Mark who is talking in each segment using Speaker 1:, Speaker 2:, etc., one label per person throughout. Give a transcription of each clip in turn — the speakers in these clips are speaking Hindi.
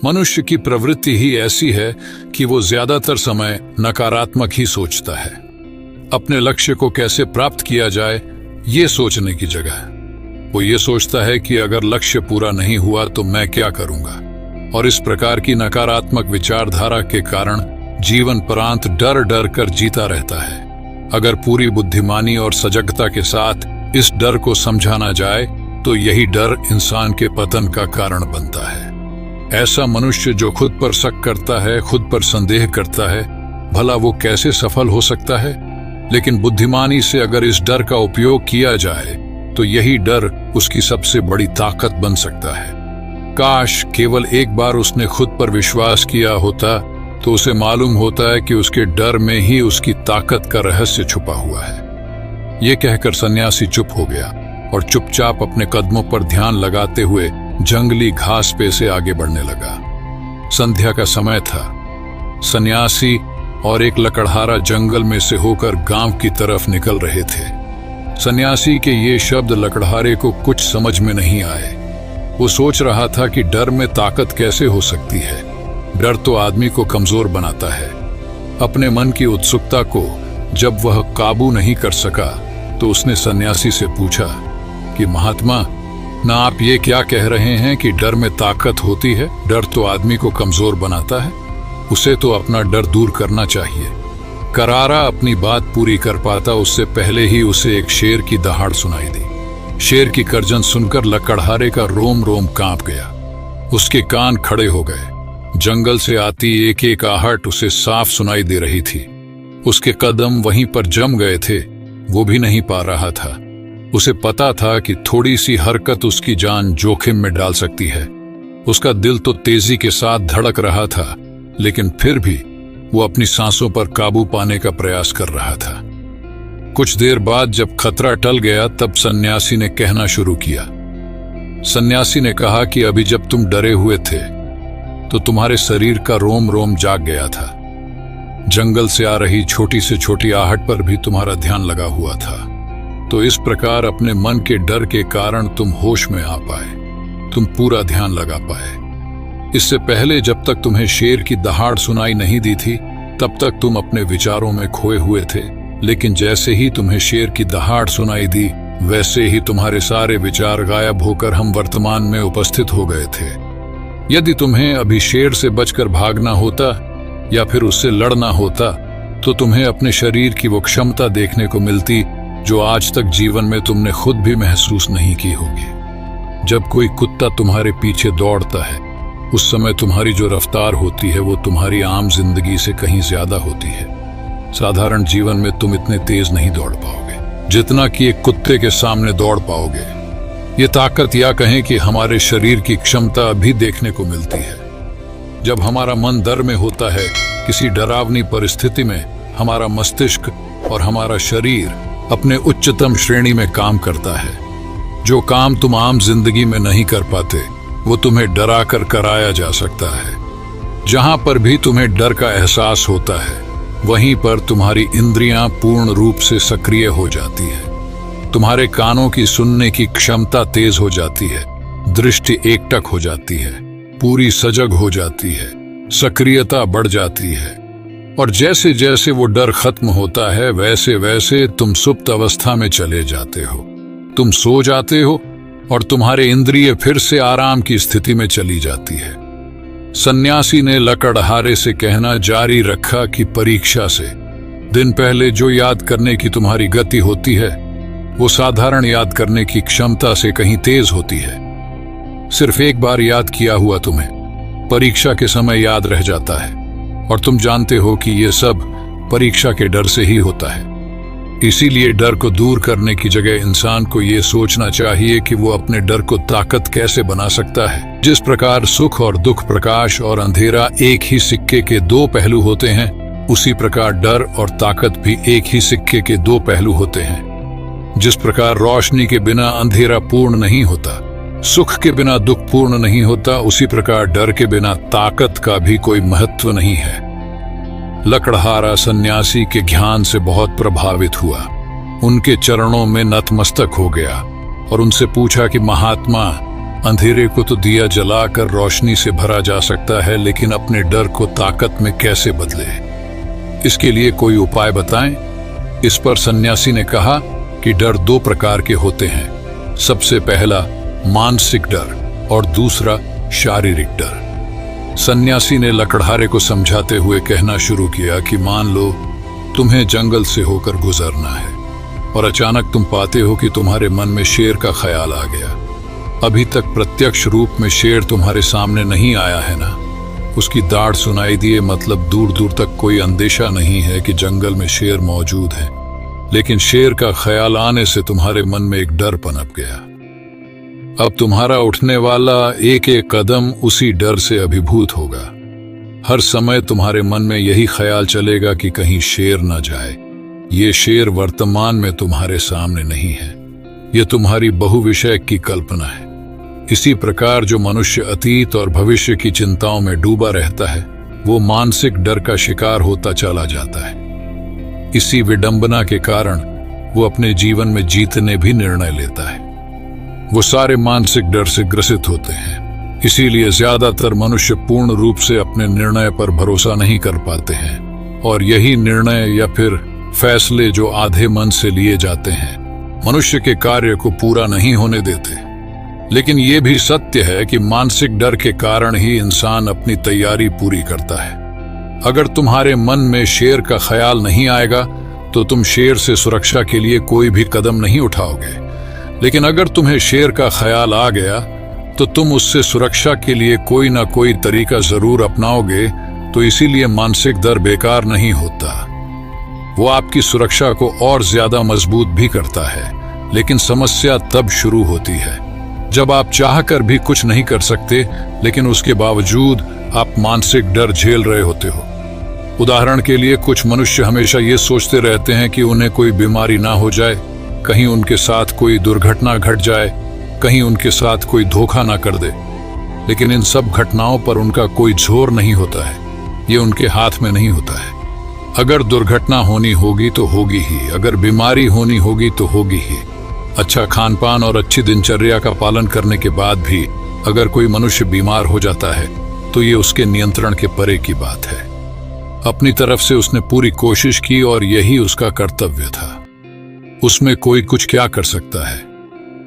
Speaker 1: मनुष्य की प्रवृत्ति ही ऐसी है कि वो ज्यादातर समय नकारात्मक ही सोचता है। अपने लक्ष्य को कैसे प्राप्त किया जाए ये सोचने की जगह वो ये सोचता है कि अगर लक्ष्य पूरा नहीं हुआ तो मैं क्या करूंगा। और इस प्रकार की नकारात्मक विचारधारा के कारण जीवन परांत डर डर कर जीता रहता है। अगर पूरी बुद्धिमानी और सजगता के साथ इस डर को समझाना जाए तो यही डर इंसान के पतन का कारण बनता है। ऐसा मनुष्य जो खुद पर शक करता है, खुद पर संदेह करता है, भला वो कैसे सफल हो सकता है। लेकिन बुद्धिमानी से अगर इस डर का उपयोग किया जाए तो यही डर उसकी सबसे बड़ी ताकत बन सकता है। काश केवल एक बार उसने खुद पर विश्वास किया होता तो उसे मालूम होता है कि उसके डर में ही उसकी ताकत का रहस्य छुपा हुआ है। ये कहकर सन्यासी चुप हो गया और चुपचाप अपने कदमों पर ध्यान लगाते हुए जंगली घास पे से आगे बढ़ने लगा। संध्या का समय था। सन्यासी और एक लकड़हारा जंगल में से होकर गांव की तरफ निकल रहे थे। सन्यासी के ये शब्द लकड़हारे को कुछ समझ में नहीं आए। वो सोच रहा था कि डर में ताकत कैसे हो सकती है। डर तो आदमी को कमजोर बनाता है। अपने मन की उत्सुकता को जब वह काबू नहीं कर सका तो उसने सन्यासी से पूछा कि महात्मा, ना आप ये क्या कह रहे हैं कि डर में ताकत होती है? डर तो आदमी को कमजोर बनाता है। उसे तो अपना डर दूर करना चाहिए। करारा अपनी बात पूरी कर पाता उससे पहले ही उसे एक शेर की दहाड़ सुनाई दी। शेर की गर्जन सुनकर लकड़हारे का रोम रोम कांप गया। उसके कान खड़े हो गए। जंगल से आती एक एक आहट उसे साफ सुनाई दे रही थी। उसके कदम वहीं पर जम गए थे, वो भी नहीं पा रहा था। उसे पता था कि थोड़ी सी हरकत उसकी जान जोखिम में डाल सकती है। उसका दिल तो तेजी के साथ धड़क रहा था, लेकिन फिर भी वो अपनी सांसों पर काबू पाने का प्रयास कर रहा था। कुछ देर बाद जब खतरा टल गया तब सन्यासी ने कहना शुरू किया। सन्यासी ने कहा कि अभी जब तुम डरे हुए थे तो तुम्हारे शरीर का रोम रोम जाग गया था। जंगल से आ रही छोटी से छोटी आहट पर भी तुम्हारा ध्यान लगा हुआ था। तो इस प्रकार अपने मन के डर के कारण तुम होश में आ पाए, तुम पूरा ध्यान लगा पाए। इससे पहले जब तक तुम्हें शेर की दहाड़ सुनाई नहीं दी थी तब तक तुम अपने विचारों में खोए हुए थे। लेकिन जैसे ही तुम्हें शेर की दहाड़ सुनाई दी वैसे ही तुम्हारे सारे विचार गायब होकर हम वर्तमान में उपस्थित हो गए थे। यदि तुम्हें अभी शेर से बचकर भागना होता या फिर उससे लड़ना होता तो तुम्हें अपने शरीर की वो क्षमता देखने को मिलती जो आज तक जीवन में तुमने खुद भी महसूस नहीं की होगी। जब कोई कुत्ता तुम्हारे पीछे दौड़ता है उस समय तुम्हारी जो रफ्तार होती है वो तुम्हारी आम जिंदगी से कहीं ज्यादा होती है। साधारण जीवन में तुम इतने तेज नहीं दौड़ पाओगे जितना कि एक कुत्ते के सामने दौड़ पाओगे। ये ताकत या कहें कि हमारे शरीर की क्षमता भी देखने को मिलती है। जब हमारा मन डर में होता है, किसी डरावनी परिस्थिति में, हमारा मस्तिष्क और हमारा शरीर अपने उच्चतम श्रेणी में काम करता है। जो काम तुम आम जिंदगी में नहीं कर पाते वो तुम्हें डरा कर कराया जा सकता है। जहां पर भी तुम्हें डर का एहसास होता है वहीं पर तुम्हारी इंद्रियां पूर्ण रूप से सक्रिय हो जाती है। तुम्हारे कानों की सुनने की क्षमता तेज हो जाती है, दृष्टि एकटक हो जाती है, पूरी सजग हो जाती है, सक्रियता बढ़ जाती है। और जैसे जैसे वो डर खत्म होता है वैसे वैसे तुम सुप्त अवस्था में चले जाते हो। तुम सो जाते हो और तुम्हारे इंद्रिय फिर से आराम की स्थिति में चली जाती है। सन्यासी ने लकड़हारे से कहना जारी रखा कि परीक्षा से दिन पहले जो याद करने की तुम्हारी गति होती है वो साधारण याद करने की क्षमता से कहीं तेज होती है। सिर्फ एक बार याद किया हुआ तुम्हें परीक्षा के समय याद रह जाता है और तुम जानते हो कि ये सब परीक्षा के डर से ही होता है। इसीलिए डर को दूर करने की जगह इंसान को ये सोचना चाहिए कि वो अपने डर को ताकत कैसे बना सकता है। जिस प्रकार सुख और दुख, प्रकाश और अंधेरा एक ही सिक्के के दो पहलू होते हैं, उसी प्रकार डर और ताकत भी एक ही सिक्के के दो पहलू होते हैं। जिस प्रकार रोशनी के बिना अंधेरा पूर्ण नहीं होता, सुख के बिना दुख पूर्ण नहीं होता, उसी प्रकार डर के बिना ताकत का भी कोई महत्व नहीं है। लकड़हारा सन्यासी के ज्ञान से बहुत प्रभावित हुआ, उनके चरणों में नतमस्तक हो गया और उनसे पूछा कि महात्मा, अंधेरे को तो दिया जलाकर रोशनी से भरा जा सकता है, लेकिन अपने डर को ताकत में कैसे बदले, इसके लिए कोई उपाय बताएं। इस पर सन्यासी ने कहा कि डर दो प्रकार के होते हैं। सबसे पहला मानसिक डर और दूसरा शारीरिक डर। सन्यासी ने लकड़हारे को समझाते हुए कहना शुरू किया कि मान लो तुम्हें जंगल से होकर गुजरना है और अचानक तुम पाते हो कि तुम्हारे मन में शेर का ख्याल आ गया। अभी तक प्रत्यक्ष रूप में शेर तुम्हारे सामने नहीं आया है ना, उसकी दाढ़ सुनाई दिए, मतलब दूर दूर तक कोई अंदेशा नहीं है कि जंगल में शेर मौजूद है, लेकिन शेर का ख्याल आने से तुम्हारे मन में एक डर पनप गया। अब तुम्हारा उठने वाला एक एक कदम उसी डर से अभिभूत होगा। हर समय तुम्हारे मन में यही ख्याल चलेगा कि कहीं शेर न जाए। ये शेर वर्तमान में तुम्हारे सामने नहीं है, ये तुम्हारी बहुविषय की कल्पना है। इसी प्रकार जो मनुष्य अतीत और भविष्य की चिंताओं में डूबा रहता है, वो मानसिक डर का शिकार होता चला जाता है। इसी विडंबना के कारण वो अपने जीवन में जीतने भी निर्णय लेता है। वो सारे मानसिक डर से ग्रसित होते हैं। इसीलिए ज्यादातर मनुष्य पूर्ण रूप से अपने निर्णय पर भरोसा नहीं कर पाते हैं, और यही निर्णय या फिर फैसले जो आधे मन से लिए जाते हैं, मनुष्य के कार्य को पूरा नहीं होने देते। लेकिन ये भी सत्य है कि मानसिक डर के कारण ही इंसान अपनी तैयारी पूरी करता है। अगर तुम्हारे मन में शेर का ख्याल नहीं आएगा तो तुम शेर से सुरक्षा के लिए कोई भी कदम नहीं उठाओगे, लेकिन अगर तुम्हें शेर का ख्याल आ गया तो तुम उससे सुरक्षा के लिए कोई ना कोई तरीका जरूर अपनाओगे। तो इसीलिए मानसिक डर बेकार नहीं होता, वो आपकी सुरक्षा को और ज्यादा मजबूत भी करता है। लेकिन समस्या तब शुरू होती है जब आप चाहकर भी कुछ नहीं कर सकते, लेकिन उसके बावजूद आप मानसिक डर झेल रहे होते हो। उदाहरण के लिए कुछ मनुष्य हमेशा ये सोचते रहते हैं कि उन्हें कोई बीमारी ना हो जाए, कहीं उनके साथ कोई दुर्घटना घट जाए, कहीं उनके साथ कोई धोखा ना कर दे। लेकिन इन सब घटनाओं पर उनका कोई जोर नहीं होता है, ये उनके हाथ में नहीं होता है। अगर दुर्घटना होनी होगी तो होगी ही, अगर बीमारी होनी होगी तो होगी ही। अच्छा खानपान और अच्छी दिनचर्या का पालन करने के बाद भी अगर कोई मनुष्य बीमार हो जाता है तो ये उसके नियंत्रण के परे की बात है। अपनी तरफ से उसने पूरी कोशिश की और यही उसका कर्तव्य था। उसमें कोई कुछ क्या कर सकता है।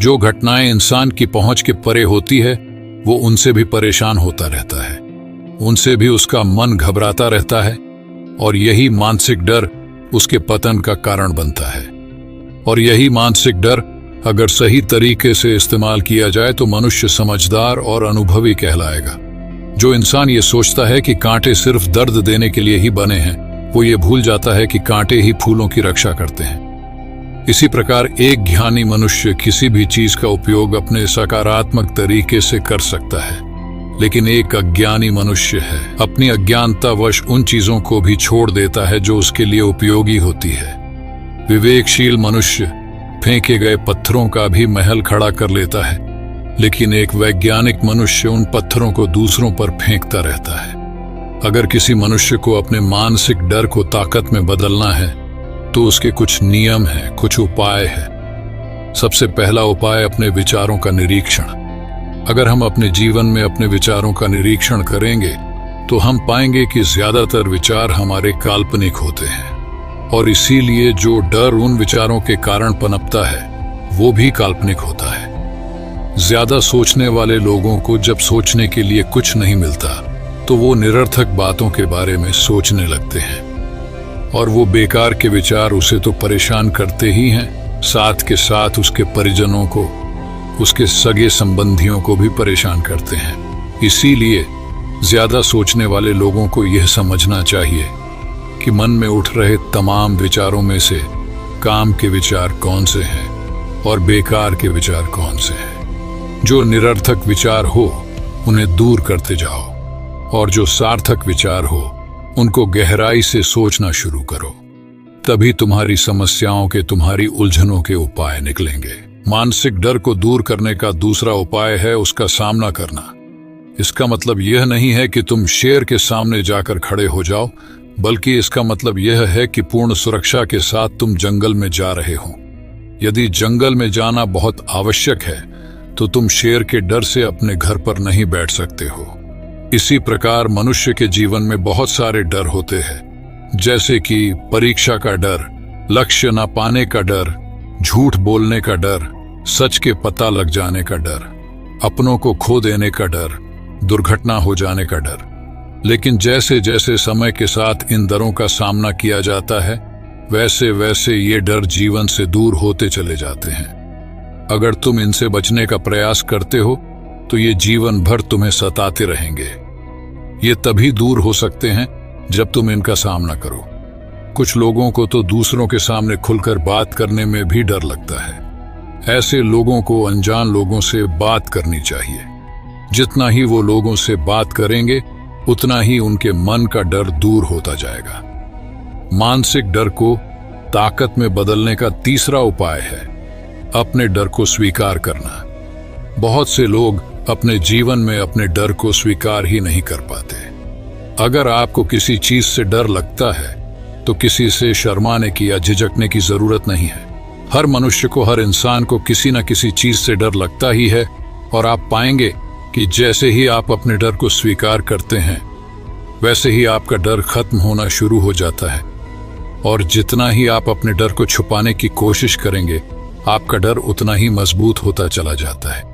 Speaker 1: जो घटनाएं इंसान की पहुंच के परे होती है वो उनसे भी परेशान होता रहता है, उनसे भी उसका मन घबराता रहता है, और यही मानसिक डर उसके पतन का कारण बनता है। और यही मानसिक डर अगर सही तरीके से इस्तेमाल किया जाए तो मनुष्य समझदार और अनुभवी कहलाएगा। जो इंसान ये सोचता है कि कांटे सिर्फ दर्द देने के लिए ही बने हैं, वो ये भूल जाता है कि कांटे ही फूलों की रक्षा करते हैं। इसी प्रकार एक ज्ञानी मनुष्य किसी भी चीज का उपयोग अपने सकारात्मक तरीके से कर सकता है, लेकिन एक अज्ञानी मनुष्य है अपनी अज्ञानतावश उन चीजों को भी छोड़ देता है जो उसके लिए उपयोगी होती है। विवेकशील मनुष्य फेंके गए पत्थरों का भी महल खड़ा कर लेता है, लेकिन एक वैज्ञानिक मनुष्य उन पत्थरों को दूसरों पर फेंकता रहता है। अगर किसी मनुष्य को अपने मानसिक डर को ताकत में बदलना है तो उसके कुछ नियम हैं, कुछ उपाय हैं। सबसे पहला उपाय अपने विचारों का निरीक्षण। अगर हम अपने जीवन में अपने विचारों का निरीक्षण करेंगे तो हम पाएंगे कि ज्यादातर विचार हमारे काल्पनिक होते हैं, और इसीलिए जो डर उन विचारों के कारण पनपता है वो भी काल्पनिक होता है। ज्यादा सोचने वाले लोगों को जब सोचने के लिए कुछ नहीं मिलता तो वो निरर्थक बातों के बारे में सोचने लगते हैं, और वो बेकार के विचार उसे तो परेशान करते ही हैं, साथ के साथ उसके परिजनों को, उसके सगे संबंधियों को भी परेशान करते हैं। इसीलिए ज्यादा सोचने वाले लोगों को यह समझना चाहिए कि मन में उठ रहे तमाम विचारों में से काम के विचार कौन से हैं और बेकार के विचार कौन से हैं। जो निरर्थक विचार हो उन्हें दूर करते जाओ, और जो सार्थक विचार हो उनको गहराई से सोचना शुरू करो। तभी तुम्हारी समस्याओं के, तुम्हारी उलझनों के उपाय निकलेंगे। मानसिक डर को दूर करने का दूसरा उपाय है उसका सामना करना। इसका मतलब यह नहीं है कि तुम शेर के सामने जाकर खड़े हो जाओ, बल्कि इसका मतलब यह है कि पूर्ण सुरक्षा के साथ तुम जंगल में जा रहे हो। यदि जंगल में जाना बहुत आवश्यक है तो तुम शेर के डर से अपने घर पर नहीं बैठ सकते हो। इसी प्रकार मनुष्य के जीवन में बहुत सारे डर होते हैं, जैसे कि परीक्षा का डर, लक्ष्य न पाने का डर, झूठ बोलने का डर, सच के पता लग जाने का डर, अपनों को खो देने का डर, दुर्घटना हो जाने का डर। लेकिन जैसे जैसे समय के साथ इन डरों का सामना किया जाता है, वैसे वैसे ये डर जीवन से दूर होते चले जाते हैं। अगर तुम इनसे बचने का प्रयास करते हो तो ये जीवन भर तुम्हें सताते रहेंगे। ये तभी दूर हो सकते हैं जब तुम इनका सामना करो। कुछ लोगों को तो दूसरों के सामने खुलकर बात करने में भी डर लगता है। ऐसे लोगों को अनजान लोगों से बात करनी चाहिए। जितना ही वो लोगों से बात करेंगे, उतना ही उनके मन का डर दूर होता जाएगा। मानसिक डर को ताकत में बदलने का तीसरा उपाय है अपने डर को स्वीकार करना। बहुत से लोग अपने जीवन में अपने डर को स्वीकार ही नहीं कर पाते। अगर आपको किसी चीज से डर लगता है तो किसी से शर्माने की या झिझकने की जरूरत नहीं है। हर मनुष्य को, हर इंसान को किसी न किसी चीज से डर लगता ही है, और आप पाएंगे कि जैसे ही आप अपने डर को स्वीकार करते हैं, वैसे ही आपका डर खत्म होना शुरू हो जाता है। और जितना ही आप अपने डर को छुपाने की कोशिश करेंगे, आपका डर उतना ही मजबूत होता चला जाता है।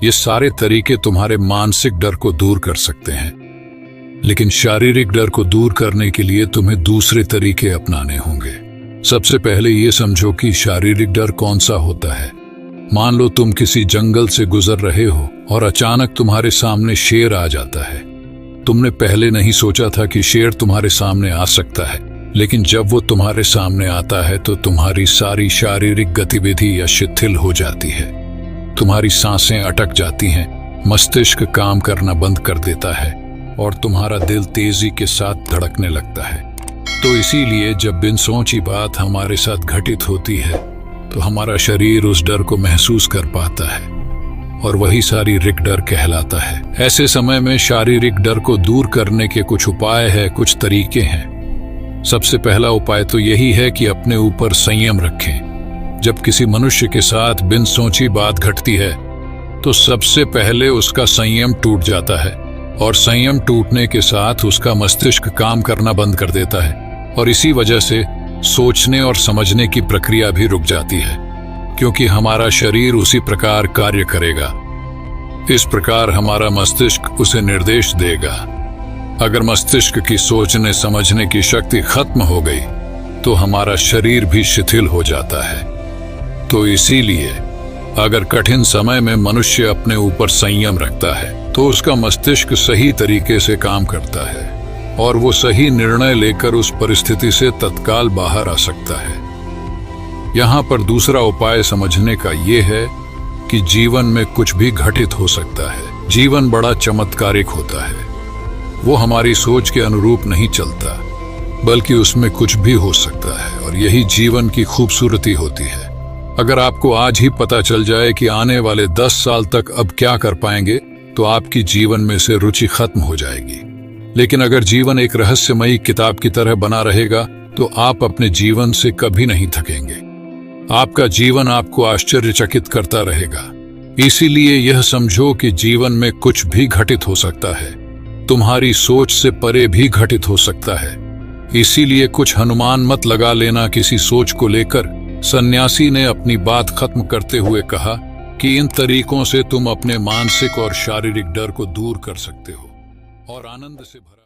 Speaker 1: ये सारे तरीके तुम्हारे मानसिक डर को दूर कर सकते हैं, लेकिन शारीरिक डर को दूर करने के लिए तुम्हें दूसरे तरीके अपनाने होंगे। सबसे पहले ये समझो कि शारीरिक डर कौन सा होता है। मान लो तुम किसी जंगल से गुजर रहे हो और अचानक तुम्हारे सामने शेर आ जाता है। तुमने पहले नहीं सोचा था कि शेर तुम्हारे सामने आ सकता है, लेकिन जब वो तुम्हारे सामने आता है तो तुम्हारी सारी शारीरिक गतिविधि या शिथिल हो जाती है। तुम्हारी सांसें अटक जाती हैं, मस्तिष्क काम करना बंद कर देता है और तुम्हारा दिल तेजी के साथ धड़कने लगता है। तो इसीलिए जब बिन सोची बात हमारे साथ घटित होती है तो हमारा शरीर उस डर को महसूस कर पाता है, और वही शारीरिक डर कहलाता है। ऐसे समय में शारीरिक डर को दूर करने के कुछ उपाय हैं, कुछ तरीके हैं। सबसे पहला उपाय तो यही है कि अपने ऊपर संयम रखें। जब किसी मनुष्य के साथ बिन सोची बात घटती है तो सबसे पहले उसका संयम टूट जाता है, और संयम टूटने के साथ उसका मस्तिष्क काम करना बंद कर देता है, और इसी वजह से सोचने और समझने की प्रक्रिया भी रुक जाती है, क्योंकि हमारा शरीर उसी प्रकार कार्य करेगा। इस प्रकार हमारा मस्तिष्क उसे निर्देश देगा। अगर मस्तिष्क की सोचने समझने की शक्ति खत्म हो गई तो हमारा शरीर भी शिथिल हो जाता है। तो इसीलिए अगर कठिन समय में मनुष्य अपने ऊपर संयम रखता है तो उसका मस्तिष्क सही तरीके से काम करता है और वो सही निर्णय लेकर उस परिस्थिति से तत्काल बाहर आ सकता है। यहाँ पर दूसरा उपाय समझने का ये है कि जीवन में कुछ भी घटित हो सकता है। जीवन बड़ा चमत्कारिक होता है। वो हमारी सोच के अनुरूप नहीं चलता, बल्कि उसमें कुछ भी हो सकता है, और यही जीवन की खूबसूरती होती है। अगर आपको आज ही पता चल जाए कि आने वाले 10 साल तक अब क्या कर पाएंगे, तो आपकी जीवन में से रुचि खत्म हो जाएगी। लेकिन अगर जीवन एक रहस्यमयी किताब की तरह बना रहेगा तो आप अपने जीवन से कभी नहीं थकेंगे। आपका जीवन आपको आश्चर्यचकित करता रहेगा। इसीलिए यह समझो कि जीवन में कुछ भी घटित हो सकता है, तुम्हारी सोच से परे भी घटित हो सकता है। इसीलिए कुछ अनुमान मत लगा लेना किसी सोच को लेकर। सन्यासी ने अपनी बात खत्म करते हुए कहा कि इन तरीकों से तुम अपने मानसिक और शारीरिक डर को दूर कर सकते हो और आनंद से भरा